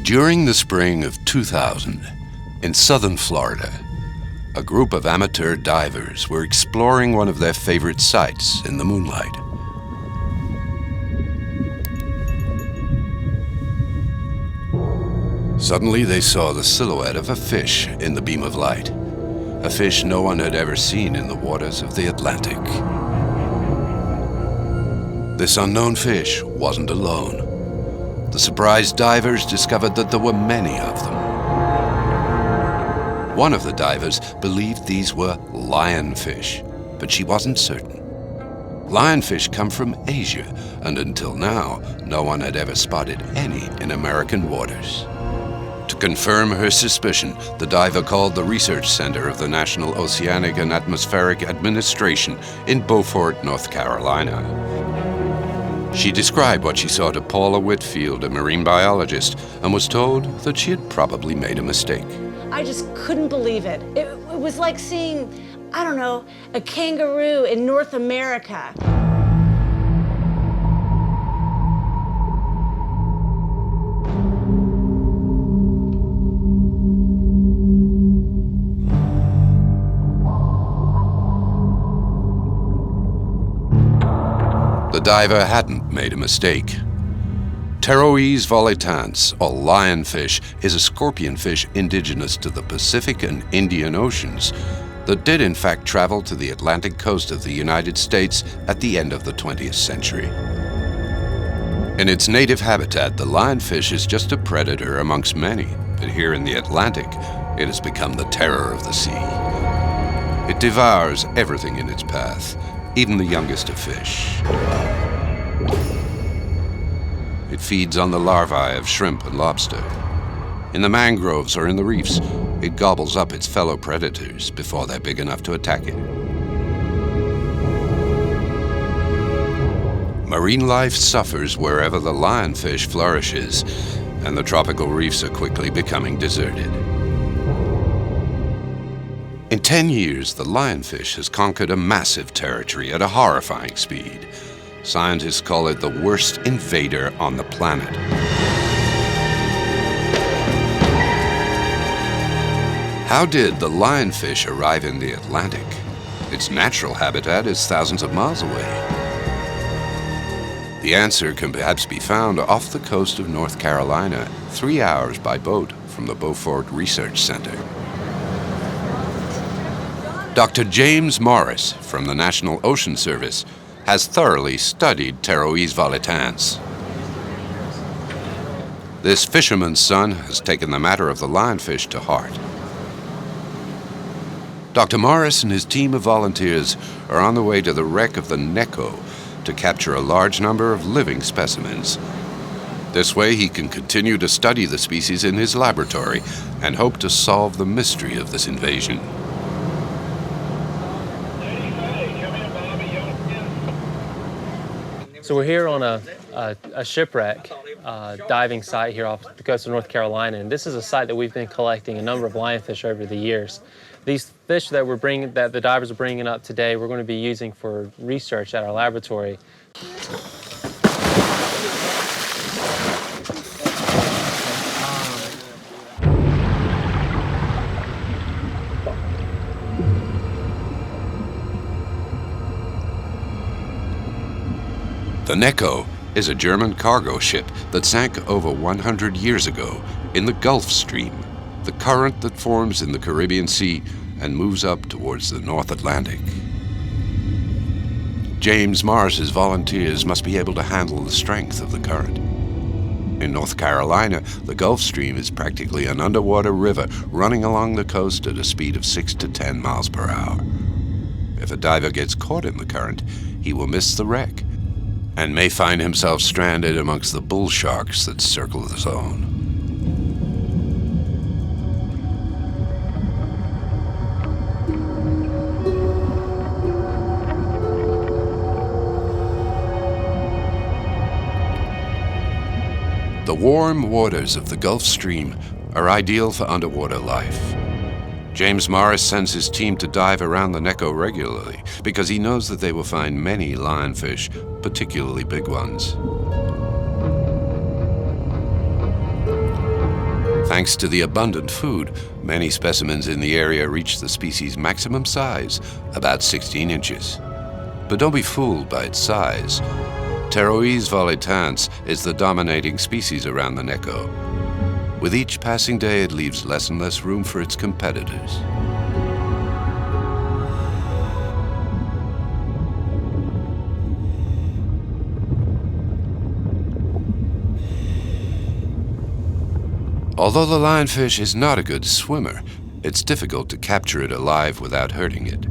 During the spring of 2000, in southern Florida, a group of amateur divers were exploring one of their favorite sites in the moonlight. Suddenly they saw the silhouette of a fish in the beam of light, a fish no one had ever seen in the waters of the Atlantic. This unknown fish wasn't alone. The surprised divers discovered that there were many of them. One of the divers believed these were lionfish, but she wasn't certain. Lionfish come from Asia, and until now, no one had ever spotted any in American waters. To confirm her suspicion, the diver called the research center of the National Oceanic and Atmospheric Administration in Beaufort, North Carolina. She described what she saw to Paula Whitfield, a marine biologist, and was told that she had probably made a mistake. I just couldn't believe it. It was like seeing, I don't know, a kangaroo in North America. The diver hadn't made a mistake. Pterois volitans, or lionfish, is a scorpion fish indigenous to the Pacific and Indian Oceans that did in fact travel to the Atlantic coast of the United States at the end of the 20th century. In its native habitat, the lionfish is just a predator amongst many, but here in the Atlantic, it has become the terror of the sea. It devours everything in its path, even the youngest of fish. It feeds on the larvae of shrimp and lobster. In the mangroves or in the reefs, it gobbles up its fellow predators before they're big enough to attack it. Marine life suffers wherever the lionfish flourishes, and the tropical reefs are quickly becoming deserted. In 10 years, the lionfish has conquered a massive territory at a horrifying speed. Scientists call it the worst invader on the planet. How did the lionfish arrive in the Atlantic? Its natural habitat is thousands of miles away. The answer can perhaps be found off the coast of North Carolina, 3 hours by boat from the Beaufort Research Center. Dr. James Morris from the National Ocean Service has thoroughly studied Pterois volitans. This fisherman's son has taken the matter of the lionfish to heart. Dr. Morris and his team of volunteers are on the way to the wreck of the Neko to capture a large number of living specimens. This way he can continue to study the species in his laboratory and hope to solve the mystery of this invasion. So we're here on a shipwreck diving site here off the coast of North Carolina, and this is a site that we've been collecting a number of lionfish over the years. These fish that the divers are bringing up today, we're going to be using for research at our laboratory. The Neko is a German cargo ship that sank over 100 years ago in the Gulf Stream, the current that forms in the Caribbean Sea and moves up towards the North Atlantic. James Morris's volunteers must be able to handle the strength of the current. In North Carolina, the Gulf Stream is practically an underwater river running along the coast at a speed of 6 to 10 miles per hour. If a diver gets caught in the current, he will miss the wreck and may find himself stranded amongst the bull sharks that circle the zone. The warm waters of the Gulf Stream are ideal for underwater life. James Morris sends his team to dive around the Neko regularly because he knows that they will find many lionfish, particularly big ones. Thanks to the abundant food, many specimens in the area reach the species' maximum size, about 16 inches. But don't be fooled by its size. Pterois volitans is the dominating species around the Neko. With each passing day, it leaves less and less room for its competitors. Although the lionfish is not a good swimmer, it's difficult to capture it alive without hurting it.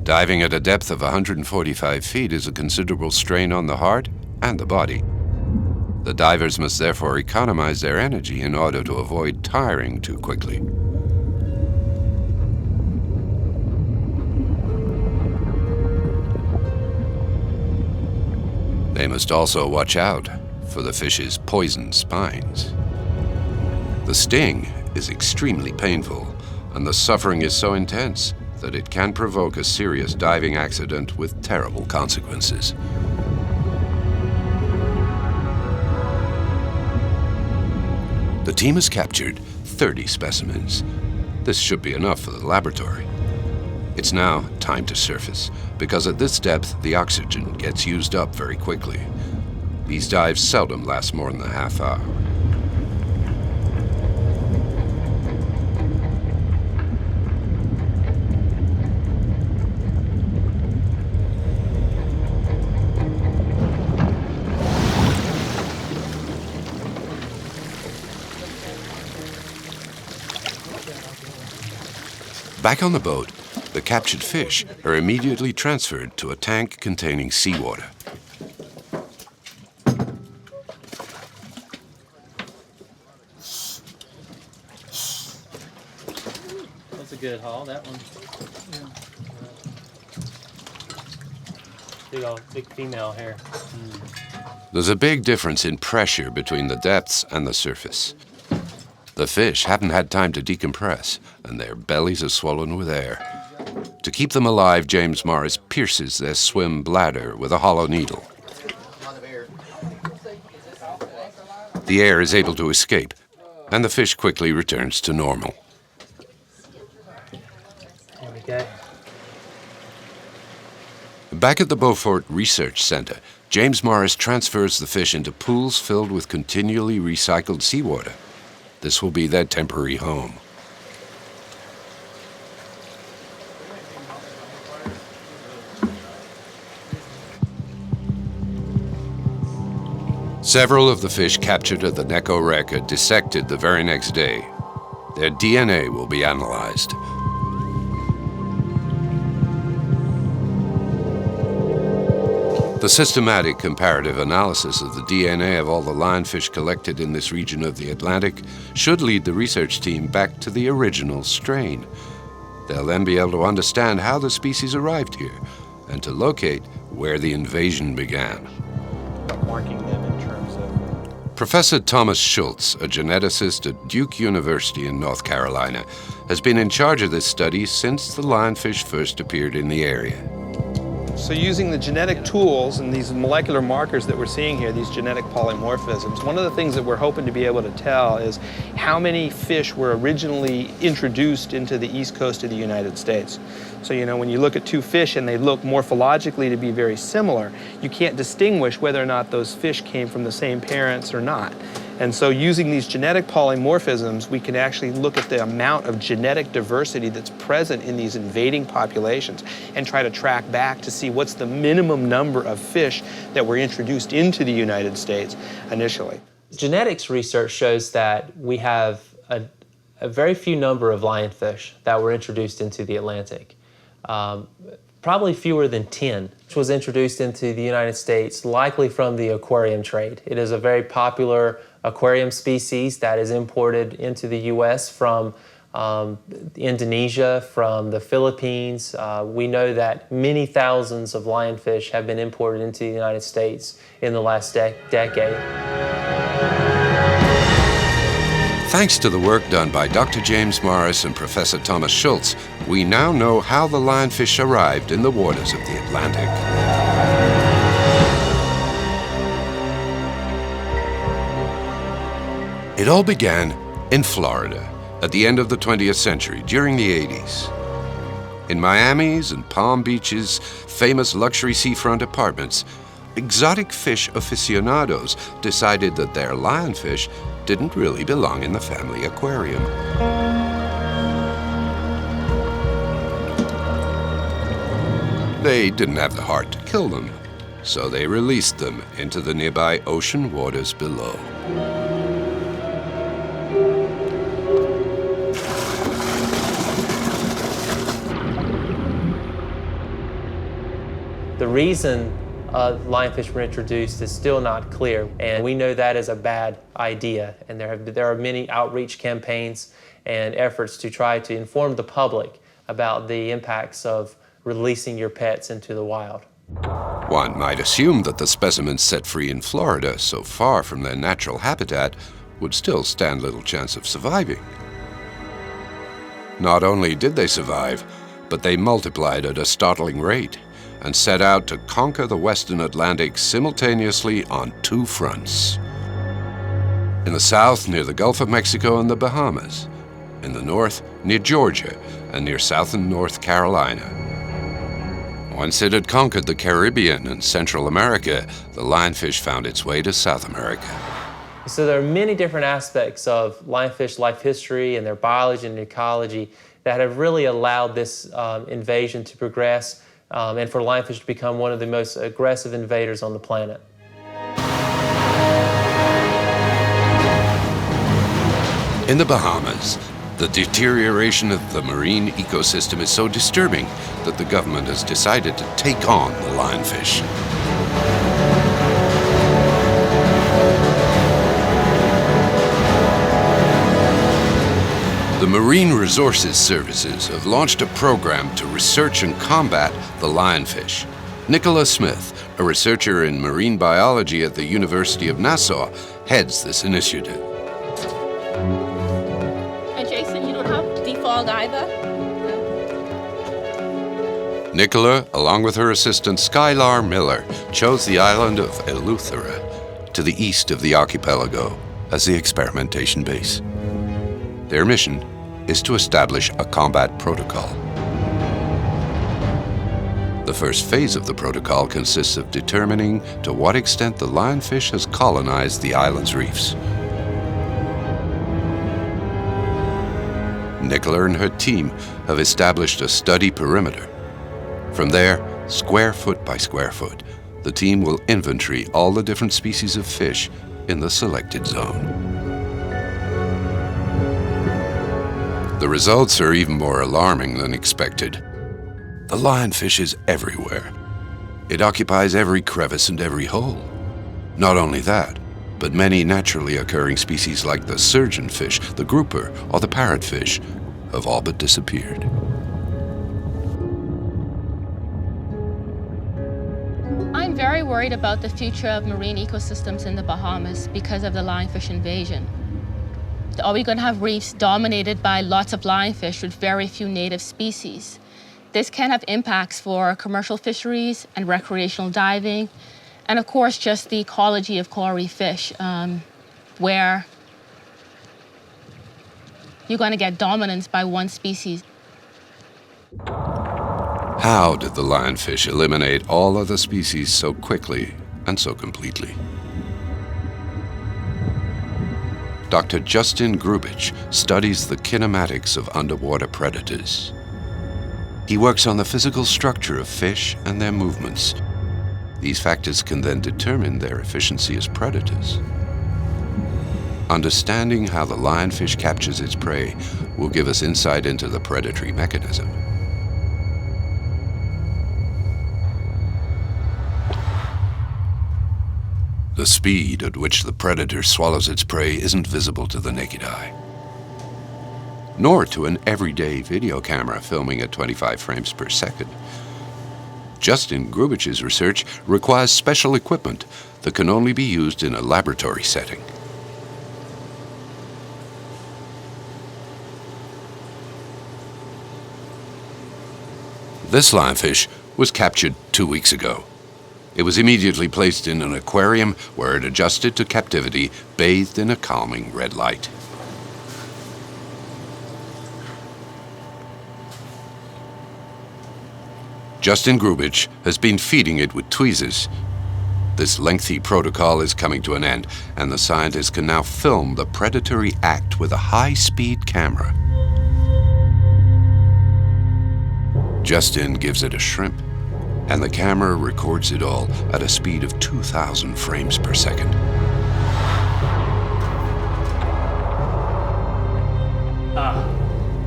Diving at a depth of 145 feet is a considerable strain on the heart and the body. The divers must therefore economize their energy in order to avoid tiring too quickly. They must also watch out for the fish's poison spines. The sting is extremely painful, and the suffering is so intense that it can provoke a serious diving accident with terrible consequences. The team has captured 30 specimens. This should be enough for the laboratory. It's now time to surface, because at this depth, the oxygen gets used up very quickly. These dives seldom last more than a half hour. Back on the boat, the captured fish are immediately transferred to a tank containing seawater. That's a good haul, that one. Yeah. Big female here. There's a big difference in pressure between the depths and the surface. The fish haven't had time to decompress, and their bellies are swollen with air. To keep them alive, James Morris pierces their swim bladder with a hollow needle. The air is able to escape, and the fish quickly returns to normal. There we go. Back at the Beaufort Research Center, James Morris transfers the fish into pools filled with continually recycled seawater. This will be their temporary home. Several of the fish captured at the Neko wreck are dissected the very next day. Their DNA will be analyzed. The systematic comparative analysis of the DNA of all the lionfish collected in this region of the Atlantic should lead the research team back to the original strain. They'll then be able to understand how the species arrived here and to locate where the invasion began. Marking them in terms of... Professor Thomas Schultz, a geneticist at Duke University in North Carolina, has been in charge of this study since the lionfish first appeared in the area. So using the genetic tools and these molecular markers that we're seeing here, these genetic polymorphisms, one of the things that we're hoping to be able to tell is how many fish were originally introduced into the east coast of the United States. So, you know, when you look at two fish and they look morphologically to be very similar, you can't distinguish whether or not those fish came from the same parents or not. And so using these genetic polymorphisms, we can actually look at the amount of genetic diversity that's present in these invading populations and try to track back to see what's the minimum number of fish that were introduced into the United States initially. Genetics research shows that we have a very few number of lionfish that were introduced into the Atlantic. Probably fewer than 10, which was introduced into the United States, likely from the aquarium trade. It is a very popular aquarium species that is imported into the U.S. from Indonesia, from the Philippines. We know that many thousands of lionfish have been imported into the United States in the last decade. Thanks to the work done by Dr. James Morris and Professor Thomas Schultz, we now know how the lionfish arrived in the waters of the Atlantic. It all began In Florida, at the end of the 20th century, during the 80s. In Miami's and Palm Beach's famous luxury seafront apartments, exotic fish aficionados decided that their lionfish didn't really belong in the family aquarium. They didn't have the heart to kill them, so they released them into the nearby ocean waters below. The reason lionfish were introduced is still not clear, and we know that is a bad idea. And there are many outreach campaigns and efforts to try to inform the public about the impacts of releasing your pets into the wild. One might assume that the specimens set free in Florida, so far from their natural habitat, would still stand little chance of surviving. Not only did they survive, but they multiplied at a startling rate and set out to conquer the Western Atlantic simultaneously on two fronts. In the south, near the Gulf of Mexico and the Bahamas. In the north, near Georgia and near South and North Carolina. Once it had conquered the Caribbean and Central America, the lionfish found its way to South America. So there are many different aspects of lionfish life history and their biology and ecology that have really allowed this invasion to progress and for lionfish to become one of the most aggressive invaders on the planet. In the Bahamas, the deterioration of the marine ecosystem is so disturbing that the government has decided to take on the lionfish. The Marine Resources Services have launched a program to research and combat the lionfish. Nicola Smith, a researcher in marine biology at the University of Nassau, heads this initiative. And Jason, you don't have defog either? Nicola, along with her assistant Skylar Miller, chose the island of Eleuthera to the east of the archipelago as the experimentation base. Their mission is to establish a combat protocol. The first phase of the protocol consists of determining to what extent the lionfish has colonized the island's reefs. Nicola and her team have established a study perimeter. From there, square foot by square foot, the team will inventory all the different species of fish in the selected zone. The results are even more alarming than expected. The lionfish is everywhere. It occupies every crevice and every hole. Not only that, but many naturally occurring species like the surgeonfish, the grouper, or the parrotfish have all but disappeared. I'm very worried about the future of marine ecosystems in the Bahamas because of the lionfish invasion. Are we going to have reefs dominated by lots of lionfish with very few native species? This can have impacts for commercial fisheries and recreational diving, and of course just the ecology of coral reef fish, where you're going to get dominance by one species. How did the lionfish eliminate all other species so quickly and so completely? Dr. Justin Grubich studies the kinematics of underwater predators. He works on the physical structure of fish and their movements. These factors can then determine their efficiency as predators. Understanding how the lionfish captures its prey will give us insight into the predatory mechanism. The speed at which the predator swallows its prey isn't visible to the naked eye, nor to an everyday video camera filming at 25 frames per second. Justin Grubich's research requires special equipment that can only be used in a laboratory setting. This lionfish was captured 2 weeks ago. It was immediately placed in an aquarium where it adjusted to captivity, bathed in a calming red light. Justin Grubich has been feeding it with tweezers. This lengthy protocol is coming to an end, and the scientists can now film the predatory act with a high-speed camera. Justin gives it a shrimp, and the camera records it all at a speed of 2,000 frames per second.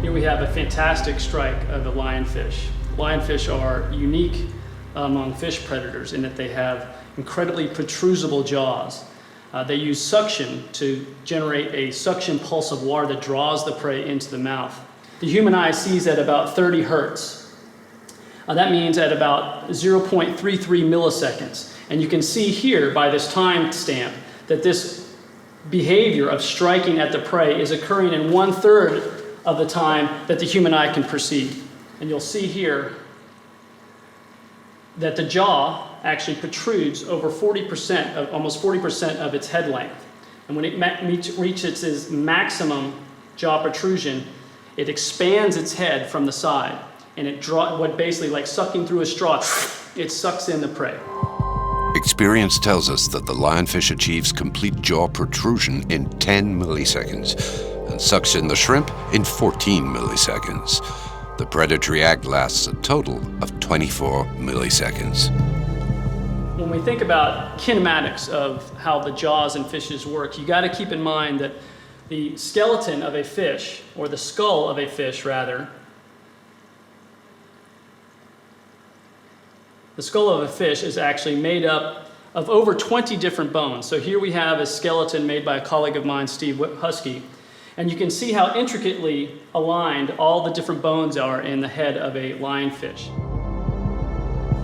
Here we have a fantastic strike of a lionfish. Lionfish are unique among fish predators in that they have incredibly protrusible jaws. They use suction to generate a suction pulse of water that draws the prey into the mouth. The human eye sees at about 30 hertz. That means at about 0.33 milliseconds. And you can see here by this time stamp that this behavior of striking at the prey is occurring in 1/3 of the time that the human eye can perceive. And you'll see here that the jaw actually protrudes over 40%, almost 40% of its head length. And when it reaches its maximum jaw protrusion, it expands its head from the side. And what basically like sucking through a straw, it sucks in the prey. Experience tells us that the lionfish achieves complete jaw protrusion in 10 milliseconds and sucks in the shrimp in 14 milliseconds. The predatory act lasts a total of 24 milliseconds. When we think about kinematics of how the jaws in fishes work, you got to keep in mind that the skeleton of a fish, or the skull of a fish rather, the skull of a fish is actually made up of over 20 different bones. So here we have a skeleton made by a colleague of mine, Steve Husky, and you can see how intricately aligned all the different bones are in the head of a lionfish.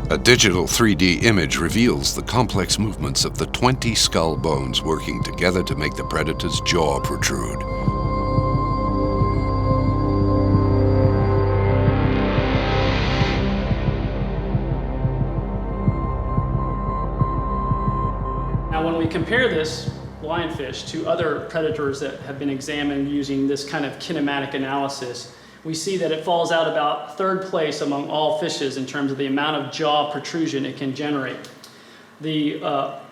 A digital 3D image reveals the complex movements of the 20 skull bones working together to make the predator's jaw protrude. Now, when we compare this lionfish to other predators that have been examined using this kind of kinematic analysis, we see that it falls out about 3rd place among all fishes in terms of the amount of jaw protrusion it can generate. The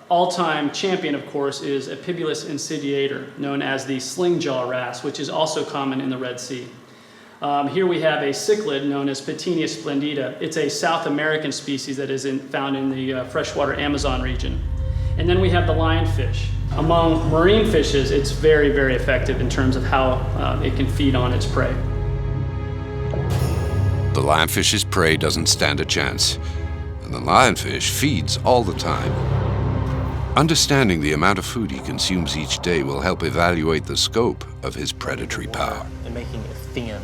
all-time champion, of course, is Epibulus insidiator, known as the sling jaw wrasse, which is also common in the Red Sea. Here we have a cichlid known as Petinia splendida. It's a South American species that is found in the freshwater Amazon region. And then we have the lionfish. Among marine fishes, it's very, very effective in terms of how it can feed on its prey. The lionfish's prey doesn't stand a chance, and the lionfish feeds all the time. Understanding the amount of food he consumes each day will help evaluate the scope of his predatory power. And making it thin.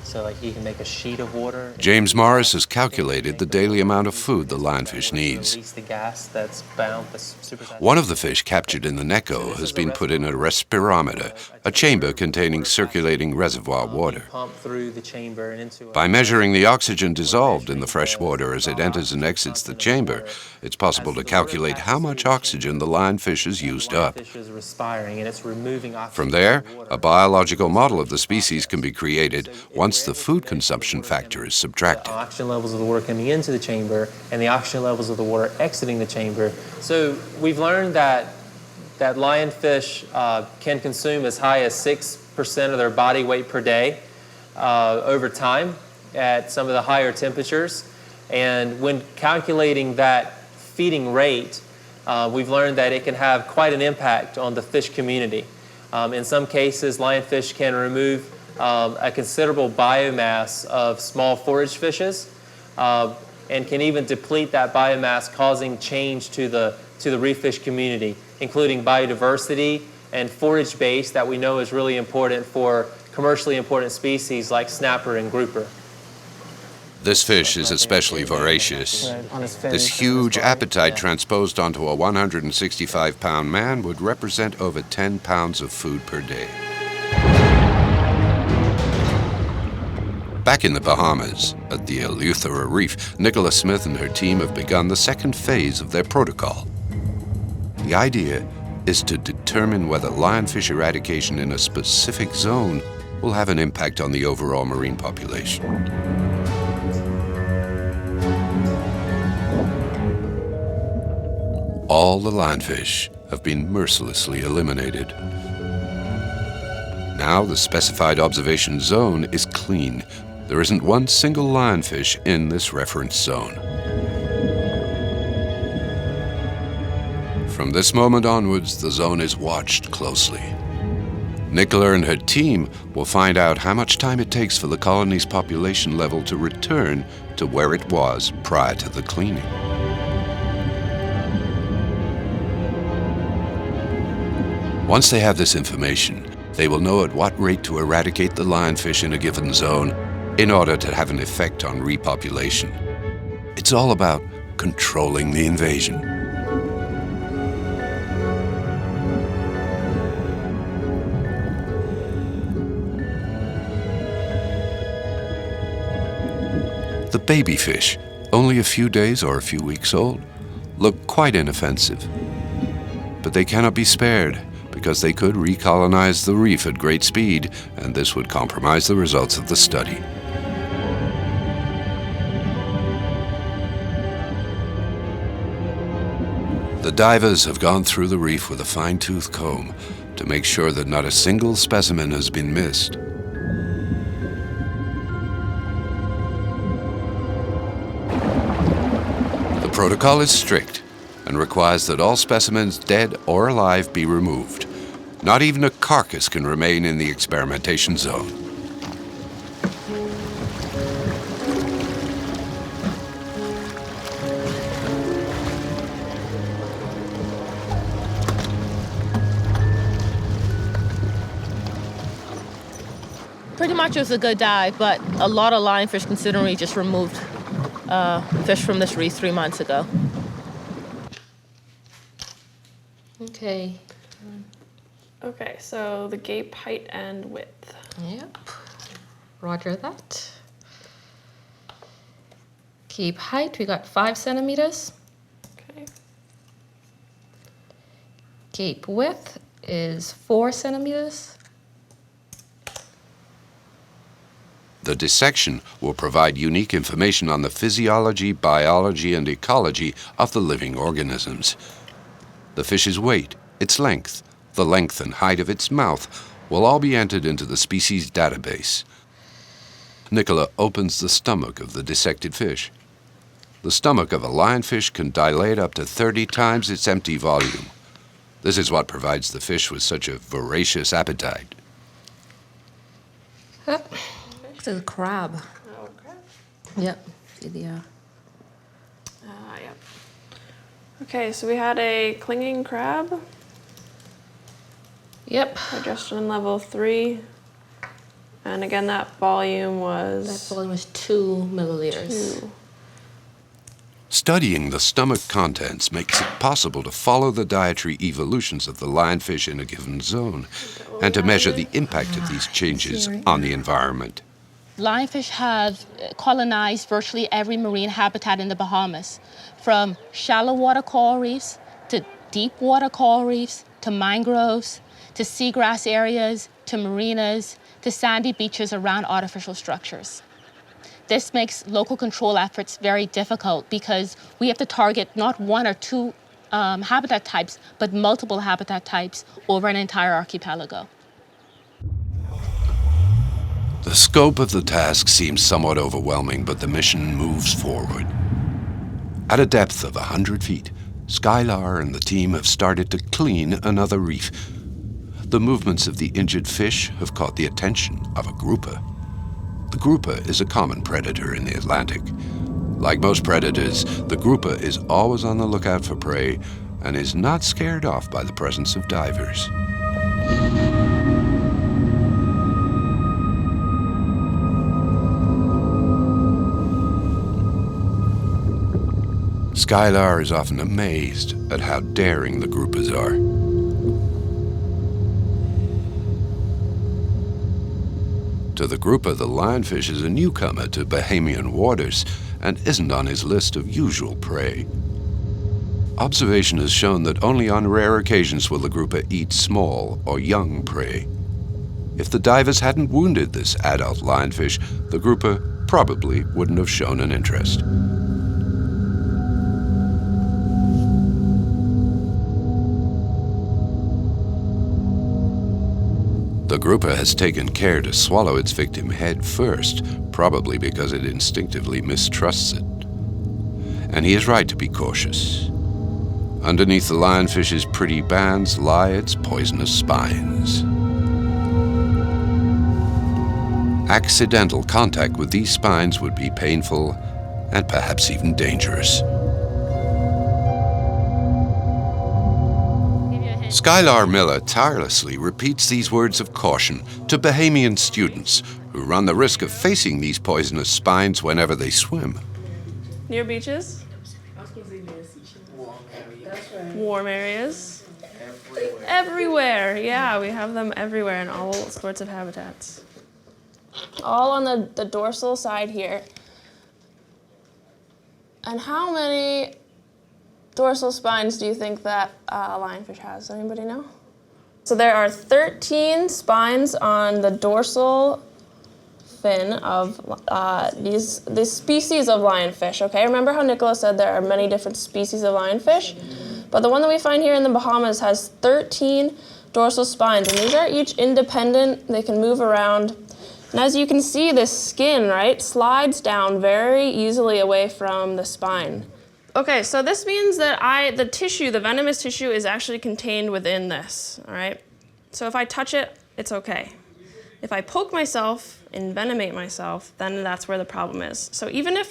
So like you can make a sheet of water. James Morris has calculated the daily amount of food the lionfish needs. Release the gas that's bound, that's supersaturated. One of the fish captured in the Neko has been put in a respirometer, a chamber containing circulating reservoir water. Pump through the chamber and into By measuring the oxygen dissolved in the fresh water as it enters and exits the chamber, it's possible to calculate how much oxygen the lionfish has used up. Fish is respiring and it's removing oxygen. From there, a biological model of the species can be created once the food consumption factor is subtracted. The oxygen levels of the water coming into the chamber and the oxygen levels of the water exiting the chamber. So we've learned that lionfish can consume as high as 6% of their body weight per day over time at some of the higher temperatures. And when calculating that feeding rate, we've learned that it can have quite an impact on the fish community. In some cases, lionfish can remove a considerable biomass of small forage fishes and can even deplete that biomass, causing change to the reef fish community, including biodiversity and forage base that we know is really important for commercially important species like snapper and grouper. This fish is especially voracious. This huge appetite transposed onto a 165-pound man would represent over 10 pounds of food per day. Back in the Bahamas, at the Eleuthera Reef, Nicola Smith and her team have begun the 2nd phase of their protocol. The idea is to determine whether lionfish eradication in a specific zone will have an impact on the overall marine population. All the lionfish have been mercilessly eliminated. Now the specified observation zone is clean. There isn't one single lionfish in this reference zone. From this moment onwards, the zone is watched closely. Nicola and her team will find out how much time it takes for the colony's population level to return to where it was prior to the cleaning. Once they have this information, they will know at what rate to eradicate the lionfish in a given zone in order to have an effect on repopulation. It's all about controlling the invasion. The baby fish, only a few days or a few weeks old, look quite inoffensive. But they cannot be spared because they could recolonize the reef at great speed, and this would compromise the results of the study. The divers have gone through the reef with a fine-tooth comb to make sure that not a single specimen has been missed. The protocol is strict and requires that all specimens, dead or alive, be removed. Not even a carcass can remain in the experimentation zone. Pretty much it was a good dive, but a lot of lionfish considering we just removed fish from this reef 3 months ago. Okay. Okay, so the gape height and width. Yep. Roger that. Gape height, we got 5 centimeters. Okay. Gape width is 4 centimeters. The dissection will provide unique information on the physiology, biology, and ecology of the living organisms. The fish's weight, its length, the length and height of its mouth will all be entered into the species database. Nicola opens the stomach of the dissected fish. The stomach of a lionfish can dilate up to 30 times its empty volume. This is what provides the fish with such a voracious appetite. This is a crab. Oh, okay. Yep. See the, Yep. Okay, so we had a clinging crab, Yep. digestion level 3. And again, that volume was... That volume is 2 milliliters. 2. Studying the stomach contents makes it possible to follow the dietary evolutions of the lionfish in a given zone and to measure the impact of these changes on the environment. Lionfish have colonized virtually every marine habitat in the Bahamas, from shallow water coral reefs to deep water coral reefs to mangroves to seagrass areas to marinas to sandy beaches around artificial structures. This makes local control efforts very difficult because we have to target not 1 or 2 habitat types, but multiple habitat types over an entire archipelago. The scope of the task seems somewhat overwhelming, but the mission moves forward. At a depth of 100 feet, Skylar and the team have started to clean another reef. The movements of the injured fish have caught the attention of a grouper. The grouper is a common predator in the Atlantic. Like most predators, the grouper is always on the lookout for prey and is not scared off by the presence of divers. Skylar is often amazed at how daring the groupers are. To the grouper, the lionfish is a newcomer to Bahamian waters and isn't on his list of usual prey. Observation has shown that only on rare occasions will the grouper eat small or young prey. If the divers hadn't wounded this adult lionfish, the grouper probably wouldn't have shown an interest. The grouper has taken care to swallow its victim head first, probably because it instinctively mistrusts it. And he is right to be cautious. Underneath the lionfish's pretty bands lie its poisonous spines. Accidental contact with these spines would be painful and perhaps even dangerous. Skylar Miller tirelessly repeats these words of caution to Bahamian students who run the risk of facing these poisonous spines whenever they swim. Near beaches? Warm areas? Everywhere. Yeah, we have them everywhere in all sorts of habitats. All on the dorsal side here. And how many dorsal spines do you think that a lionfish has? Does anybody know? So there are 13 spines on the dorsal fin of these species of lionfish, okay? Remember how Nicholas said there are many different species of lionfish? But the one that we find here in the Bahamas has 13 dorsal spines, and these are each independent. They can move around. And as you can see, this skin, right, slides down very easily away from the spine. Okay, so this means that the tissue, the venomous tissue, is actually contained within this, all right? So if I touch it, it's okay. If I poke myself, envenomate myself, then that's where the problem is. So even though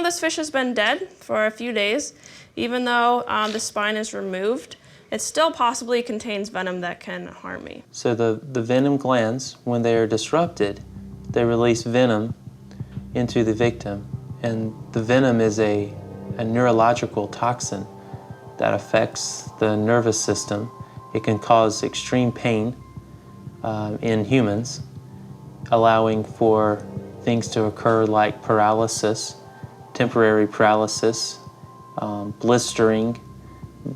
this fish has been dead for a few days, even though the spine is removed, it still possibly contains venom that can harm me. So the venom glands, when they are disrupted, they release venom into the victim. And the venom is a neurological toxin that affects the nervous system. It can cause extreme pain in humans, allowing for things to occur like paralysis, temporary paralysis, blistering,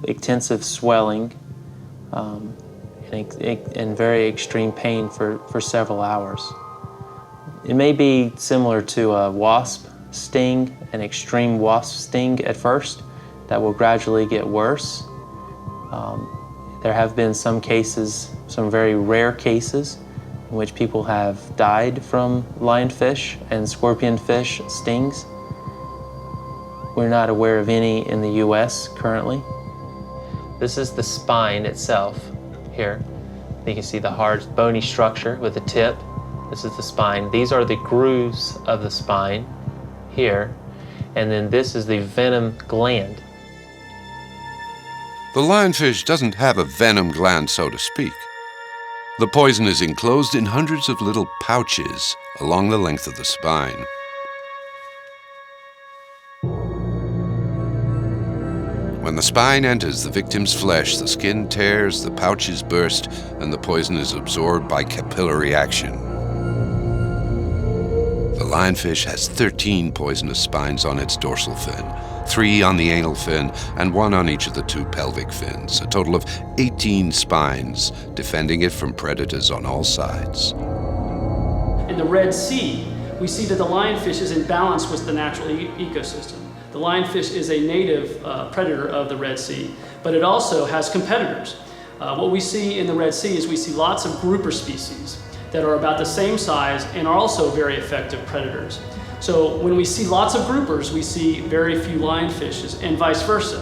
extensive swelling, and very extreme pain for several hours. It may be similar to a wasp sting, an extreme wasp sting at first, that will gradually get worse. There have been some cases, some very rare cases, in which people have died from lionfish and scorpionfish stings. We're not aware of any in the US currently. This is the spine itself here. You can see the hard bony structure with the tip. This is the spine. These are the grooves of the spine here. And then this is the venom gland. The lionfish doesn't have a venom gland, so to speak. The poison is enclosed in hundreds of little pouches along the length of the spine. When the spine enters the victim's flesh, the skin tears, the pouches burst, and the poison is absorbed by capillary action. The lionfish has 13 poisonous spines on its dorsal fin, 3 on the anal fin, and 1 on each of the 2 pelvic fins, a total of 18 spines, defending it from predators on all sides. In the Red Sea, we see that the lionfish is in balance with the natural ecosystem. The lionfish is a native predator of the Red Sea, but it also has competitors. What we see in the Red Sea is we see lots of grouper species that are about the same size and are also very effective predators. So when we see lots of groupers, we see very few lionfishes, and vice versa.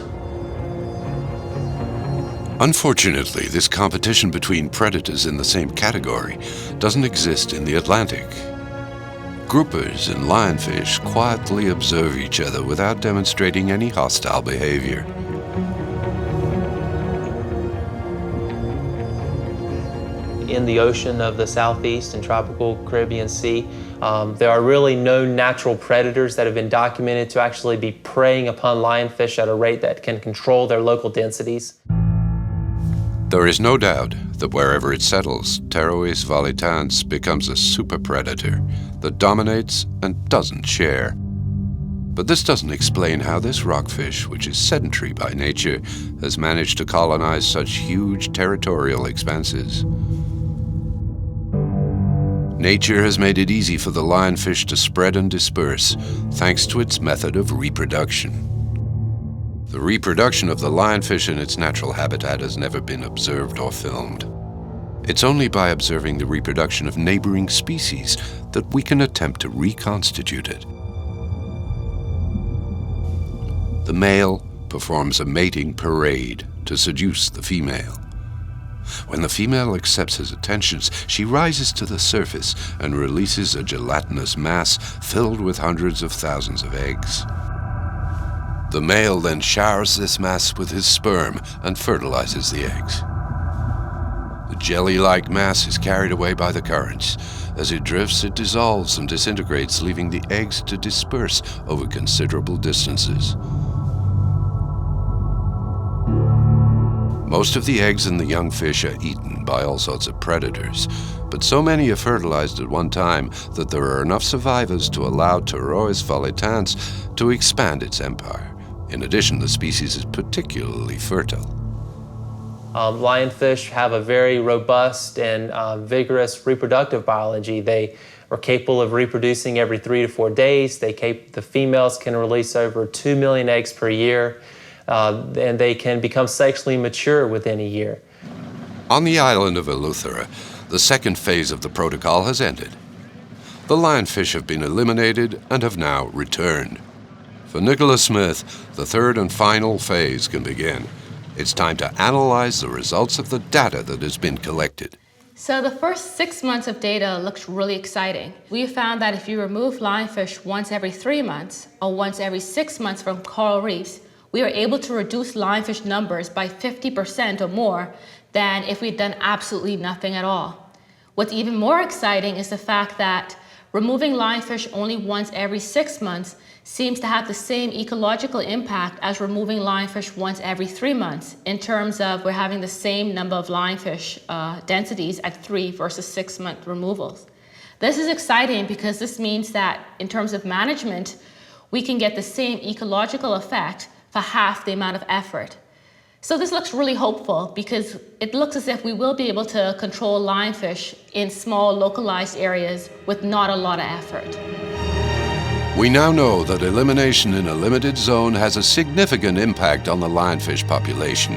Unfortunately, this competition between predators in the same category doesn't exist in the Atlantic. Groupers and lionfish quietly observe each other without demonstrating any hostile behavior. In the ocean of the Southeast and tropical Caribbean Sea, there are really no natural predators that have been documented to actually be preying upon lionfish at a rate that can control their local densities. There is no doubt that wherever it settles, Pterois volitans becomes a super predator that dominates and doesn't share. But this doesn't explain how this rockfish, which is sedentary by nature, has managed to colonize such huge territorial expanses. Nature has made it easy for the lionfish to spread and disperse, thanks to its method of reproduction. The reproduction of the lionfish in its natural habitat has never been observed or filmed. It's only by observing the reproduction of neighboring species that we can attempt to reconstitute it. The male performs a mating parade to seduce the female. When the female accepts his attentions, she rises to the surface and releases a gelatinous mass filled with hundreds of thousands of eggs. The male then showers this mass with his sperm and fertilizes the eggs. The jelly-like mass is carried away by the currents. As it drifts, it dissolves and disintegrates, leaving the eggs to disperse over considerable distances. Most of the eggs in the young fish are eaten by all sorts of predators, but so many are fertilized at one time that there are enough survivors to allow Pterois volitans to expand its empire. In addition, the species is particularly fertile. Lionfish have a very robust and vigorous reproductive biology. They are capable of reproducing every 3 to 4 days. The females can release over 2 million eggs per year. And they can become sexually mature within a year. On the island of Eleuthera, the second phase of the protocol has ended. The lionfish have been eliminated and have now returned. For Nicholas Smith, the third and final phase can begin. It's time to analyze the results of the data that has been collected. So the first 6 months of data looks really exciting. We found that if you remove lionfish once every 3 months or once every 6 months from coral reefs, we were able to reduce lionfish numbers by 50% or more than if we'd done absolutely nothing at all. What's even more exciting is the fact that removing lionfish only once every 6 months seems to have the same ecological impact as removing lionfish once every 3 months, in terms of we're having the same number of lionfish densities at 3 versus 6 month removals. This is exciting because this means that in terms of management, we can get the same ecological effect for half the amount of effort. So this looks really hopeful because it looks as if we will be able to control lionfish in small localized areas with not a lot of effort. We now know that elimination in a limited zone has a significant impact on the lionfish population.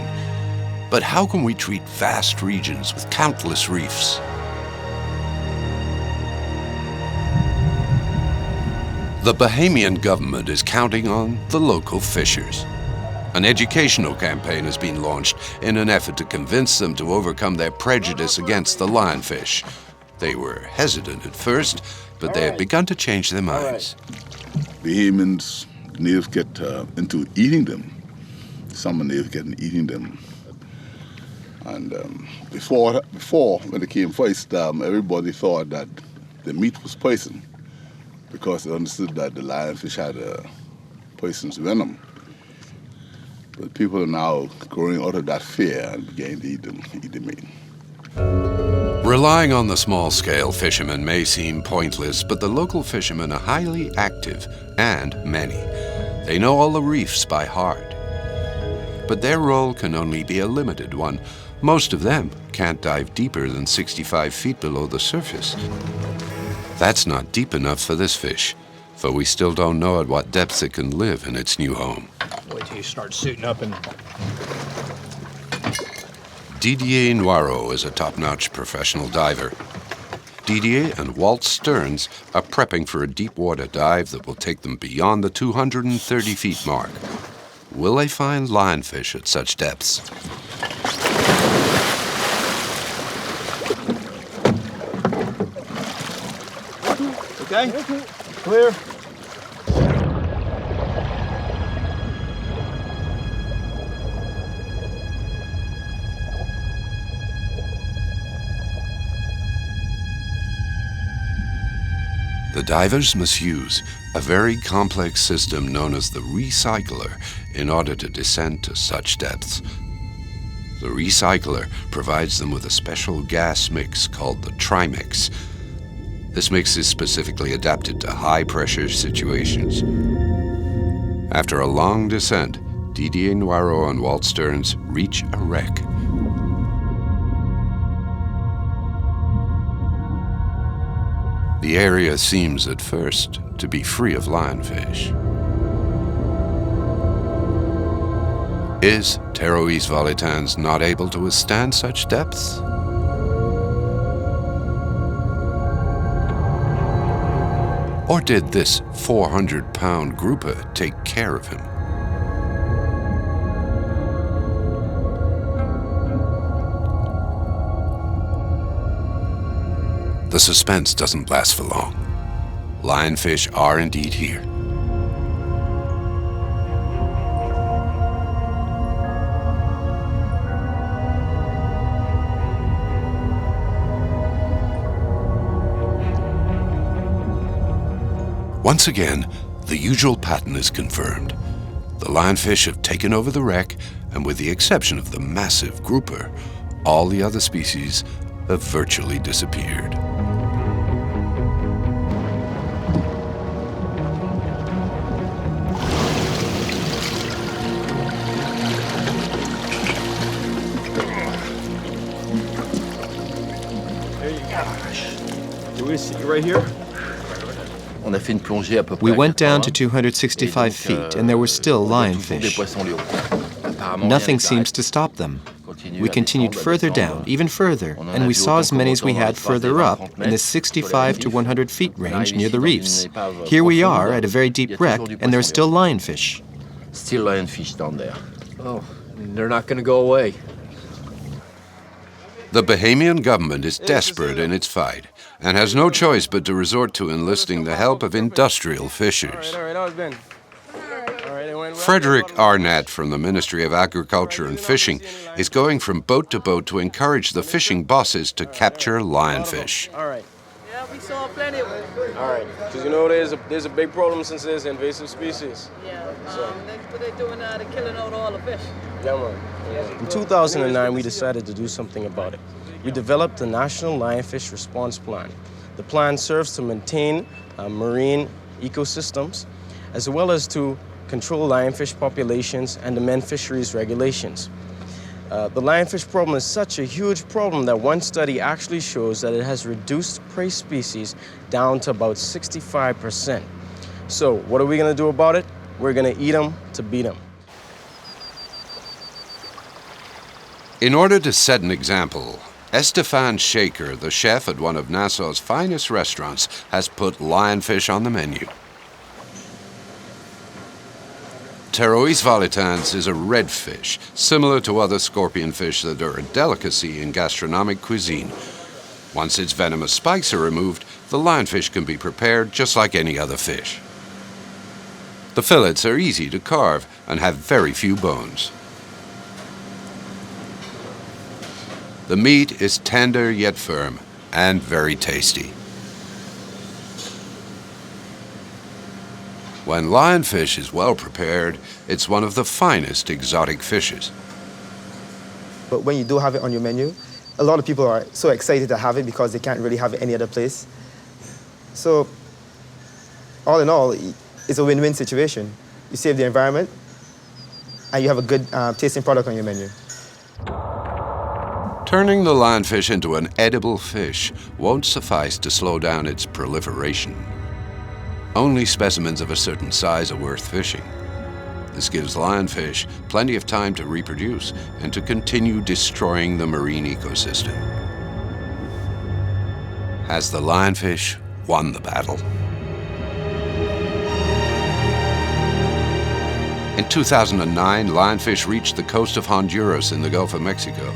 But how can we treat vast regions with countless reefs? The Bahamian government is counting on the local fishers. An educational campaign has been launched in an effort to convince them to overcome their prejudice against the lionfish. They were hesitant at first, but they have begun to change their minds. Bahamians, natives get into eating them. Some natives get into eating them. And before when they came first, everybody thought that the meat was poison, because they understood that the lionfish had a poisonous venom. But people are now growing out of that fear and beginning to eat the meat. Relying on the small-scale fishermen may seem pointless, but the local fishermen are highly active and many. They know all the reefs by heart. But their role can only be a limited one. Most of them can't dive deeper than 65 feet below the surface. That's not deep enough for this fish, for we still don't know at what depths it can live in its new home. Wait till you start suiting up and... Didier Noirot is a top-notch professional diver. Didier and Walt Stearns are prepping for a deep-water dive that will take them beyond the 230 feet mark. Will they find lionfish at such depths? Okay, clear. The divers must use a very complex system known as the recycler in order to descend to such depths. The recycler provides them with a special gas mix called the trimix. This mix is specifically adapted to high-pressure situations. After a long descent, Didier Noirot and Walt Stearns reach a wreck. The area seems at first to be free of lionfish. Is Pterois volitans not able to withstand such depths? Or did this 400-pound grouper take care of him? The suspense doesn't last for long. Lionfish are indeed here. Once again, the usual pattern is confirmed. The lionfish have taken over the wreck, and with the exception of the massive grouper, all the other species have virtually disappeared. Right here. We went down to 265 feet, and there were still lionfish. Nothing seems to stop them. We continued further down, even further, and we saw as many as we had further up, in the 65 to 100 feet range near the reefs. Here we are at a very deep wreck, and there are still lionfish. Still lionfish down there. Oh, they're not going to go away. The Bahamian government is desperate in its fight and has no choice but to resort to enlisting the help of industrial fishers. Frederick Arnett from the Ministry of Agriculture and Fishing is going from boat to boat to encourage the fishing bosses to capture lionfish. All right. Yeah, we saw plenty of them. All right, because you know there's a big problem since there's invasive species. Yeah, what they're doing now, they're killing out all the fish. Yeah, man. Yeah. In 2009, we decided to do something about it. We developed the National Lionfish Response Plan. The plan serves to maintain marine ecosystems, as well as to control lionfish populations and amend fisheries regulations. The lionfish problem is such a huge problem that one study actually shows that it has reduced prey species down to about 65%. So what are we going to do about it? We're going to eat them to beat them. In order to set an example, Estefan Shaker, the chef at one of Nassau's finest restaurants, has put lionfish on the menu. Pterois volitans is a red fish, similar to other scorpion fish that are a delicacy in gastronomic cuisine. Once its venomous spikes are removed, the lionfish can be prepared just like any other fish. The fillets are easy to carve and have very few bones. The meat is tender yet firm and very tasty. When lionfish is well prepared, it's one of the finest exotic fishes. But when you do have it on your menu, a lot of people are so excited to have it because they can't really have it any other place. So, all in all, it's a win-win situation. You save the environment, and you have a good tasting product on your menu. Turning the lionfish into an edible fish won't suffice to slow down its proliferation. Only specimens of a certain size are worth fishing. This gives lionfish plenty of time to reproduce and to continue destroying the marine ecosystem. Has the lionfish won the battle? In 2009, lionfish reached the coast of Honduras in the Gulf of Mexico.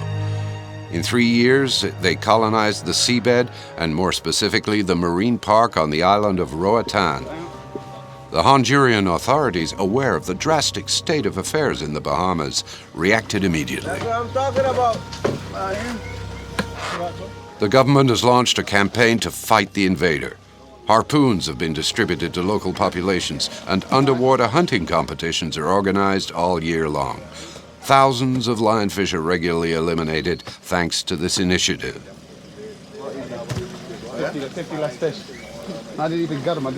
In 3 years, they colonized the seabed, and more specifically, the marine park on the island of Roatan. The Honduran authorities, aware of the drastic state of affairs in the Bahamas, reacted immediately. That's what I'm talking about. The government has launched a campaign to fight the invader. Harpoons have been distributed to local populations, and underwater hunting competitions are organized all year long. Thousands of lionfish are regularly eliminated thanks to this initiative. 50 less fish. I didn't even get them.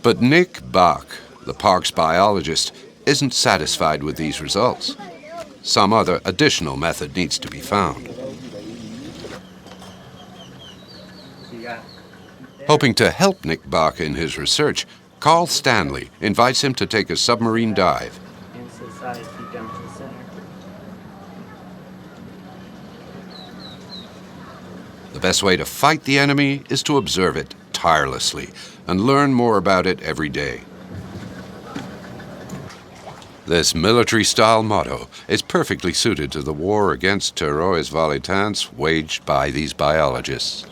But Nick Bach, the park's biologist, isn't satisfied with these results. Some other additional method needs to be found. Hoping to help Nick Bach in his research, Carl Stanley invites him to take a submarine dive. The best way to fight the enemy is to observe it tirelessly and learn more about it every day. This military-style motto is perfectly suited to the war against Pterois volitans waged by these biologists.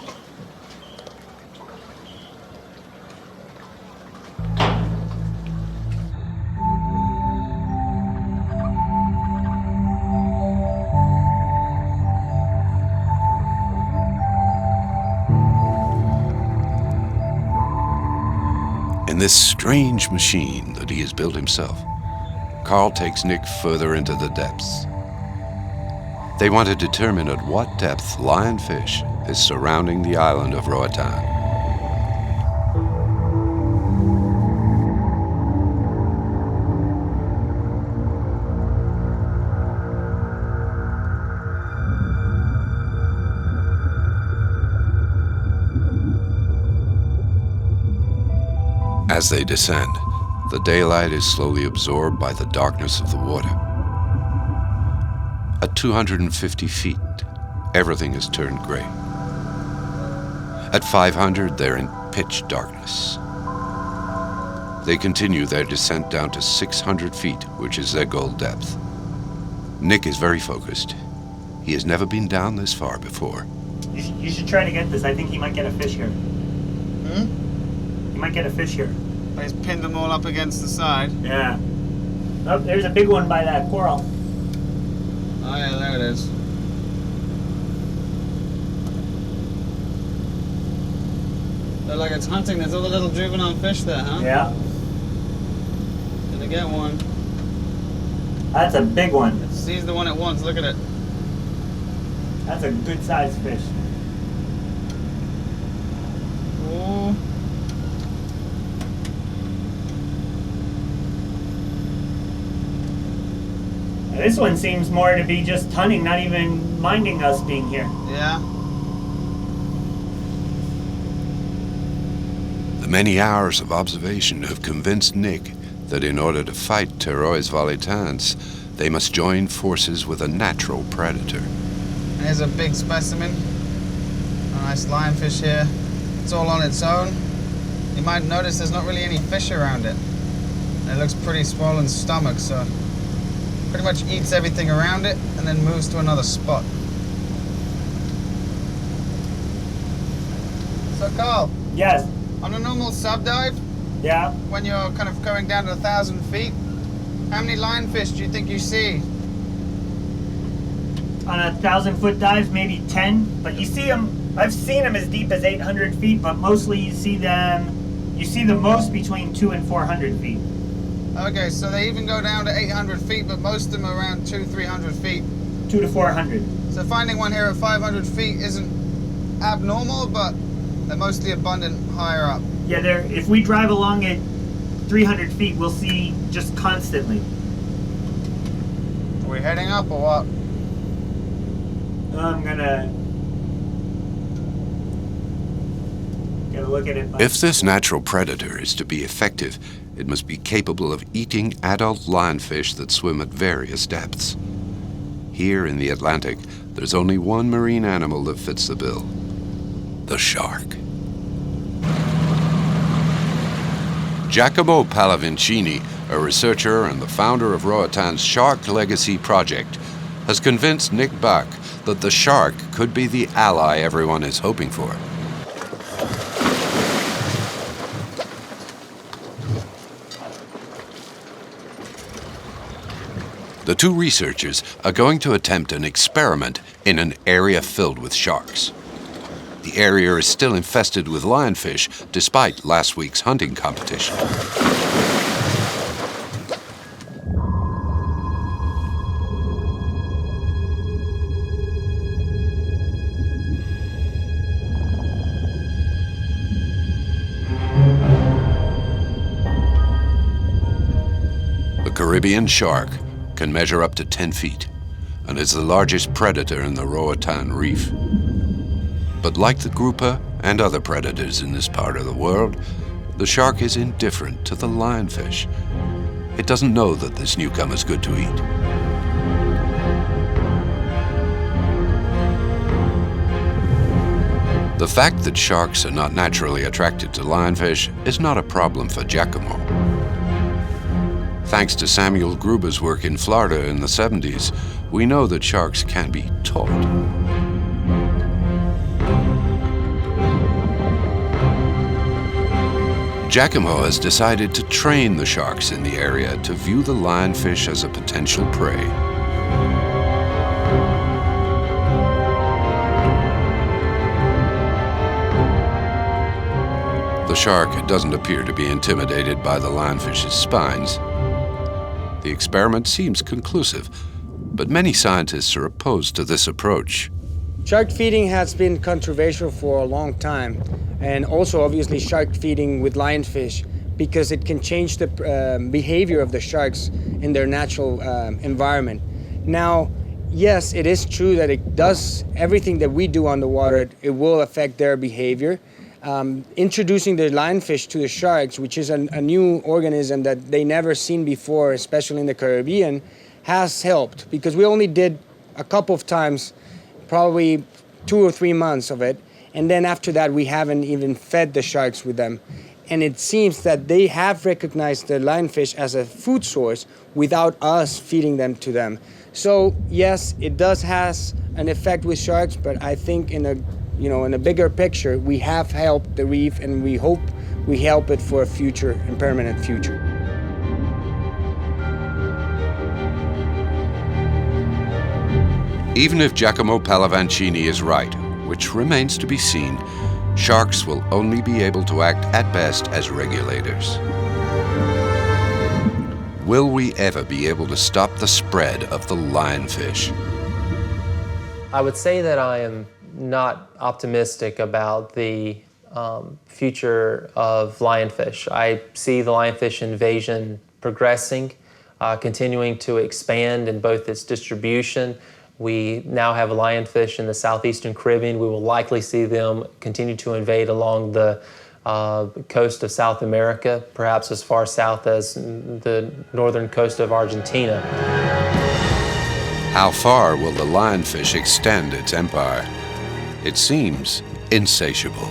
In this strange machine that he has built himself, Carl takes Nick further into the depths. They want to determine at what depth lionfish is surrounding the island of Roatan. As they descend, the daylight is slowly absorbed by the darkness of the water. At 250 feet, everything has turned gray. At 500, they're in pitch darkness. They continue their descent down to 600 feet, which is their goal depth. Nick is very focused. He has never been down this far before. You should try to get this. I think he might get a fish here. He might get a fish here. He's pinned them all up against the side. Yeah. Oh, there's a big one by that coral. Oh yeah, there it is. Look like it's hunting. There's all the little juvenile fish there, huh? Yeah. Gonna get one. That's a big one. It sees the one it wants. Look at it. That's a good sized fish. Oh. This one seems more to be just hunting, not even minding us being here. Yeah. The many hours of observation have convinced Nick that in order to fight Pterois volitans, they must join forces with a natural predator. Here's a big specimen. A nice lionfish here. It's all on its own. You might notice there's not really any fish around it. And it looks pretty swollen stomach, so pretty much eats everything around it and then moves to another spot. So Carl. Yes. On a normal subdive, yeah, when you're kind of going down to 1,000 feet, how many lionfish do you think you see? On a 1,000-foot dive, maybe 10. But you see them. I've seen them as deep as 800 feet, but mostly you see them. You see the most between 200 and 400 feet. Okay, so they even go down to 800 feet, but most of them are around 200-300 feet. 200 to 400. So finding one here at 500 feet isn't abnormal, but they're mostly abundant higher up. Yeah, if we drive along at 300 feet, we'll see just constantly. Are we heading up or what? I'm gonna look at it. If this natural predator is to be effective, it must be capable of eating adult lionfish that swim at various depths. Here in the Atlantic, there's only one marine animal that fits the bill: the shark. Giacomo Pallavincini, a researcher and the founder of Roatan's Shark Legacy Project, has convinced Nick Bach that the shark could be the ally everyone is hoping for. The two researchers are going to attempt an experiment in an area filled with sharks. The area is still infested with lionfish despite last week's hunting competition. The Caribbean shark can measure up to 10 feet and is the largest predator in the Roatan Reef. But like the grouper and other predators in this part of the world, the shark is indifferent to the lionfish. It doesn't know that this newcomer's good to eat. The fact that sharks are not naturally attracted to lionfish is not a problem for Giacomo. Thanks to Samuel Gruber's work in Florida in the 70s, we know that sharks can be taught. Giacomo has decided to train the sharks in the area to view the lionfish as a potential prey. The shark doesn't appear to be intimidated by the lionfish's spines. The experiment seems conclusive, but many scientists are opposed to this approach. Shark feeding has been controversial for a long time, and also obviously shark feeding with lionfish, because it can change the behavior of the sharks in their natural environment. Now, yes, it is true that it does everything that we do on the water, it will affect their behavior. Introducing the lionfish to the sharks, which is a new organism that they never seen before, especially in the Caribbean, has helped, because we only did a couple of times, probably 2 or 3 months of it, and then after that we haven't even fed the sharks with them. And it seems that they have recognized the lionfish as a food source without us feeding them to them. So yes, it does has an effect with sharks, but I think in a bigger picture, we have helped the reef, and we hope we help it for a future and permanent future. Even if Giacomo Palavancini is right, which remains to be seen, sharks will only be able to act at best as regulators. Will we ever be able to stop the spread of the lionfish? I would say that I am not optimistic about the future of lionfish. I see the lionfish invasion progressing, continuing to expand in both its distribution. We now have lionfish in the southeastern Caribbean. We will likely see them continue to invade along the coast of South America, perhaps as far south as the northern coast of Argentina. How far will the lionfish extend its empire? It seems insatiable.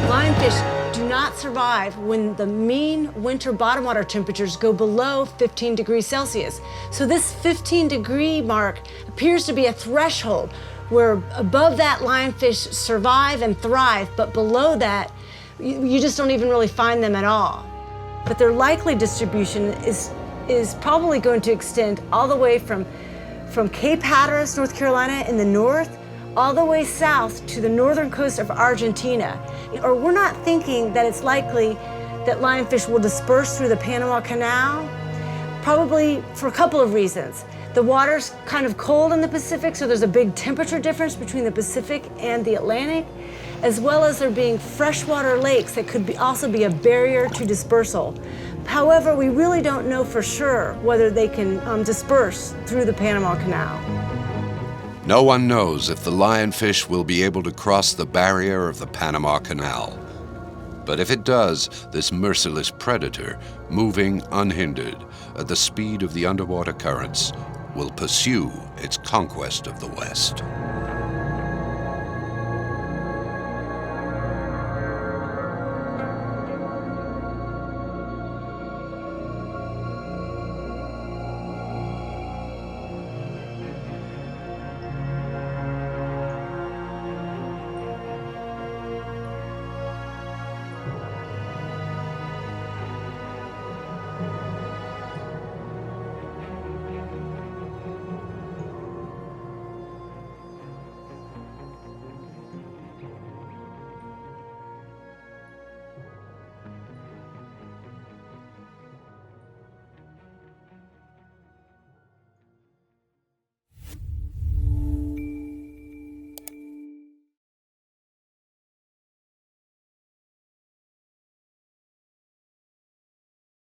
Lionfish do not survive when the mean winter bottom water temperatures go below 15 degrees Celsius. So this 15-degree mark appears to be a threshold where above that lionfish survive and thrive, but below that, you just don't even really find them at all. But their likely distribution is probably going to extend all the way from Cape Hatteras, North Carolina in the north, all the way south to the northern coast of Argentina. Or we're not thinking that it's likely that lionfish will disperse through the Panama Canal, probably for a couple of reasons. The water's kind of cold in the Pacific, so there's a big temperature difference between the Pacific and the Atlantic, as well as there being freshwater lakes that could also be a barrier to dispersal. However, we really don't know for sure whether they can disperse through the Panama Canal. No one knows if the lionfish will be able to cross the barrier of the Panama Canal. But if it does, this merciless predator, moving unhindered at the speed of the underwater currents, will pursue its conquest of the West.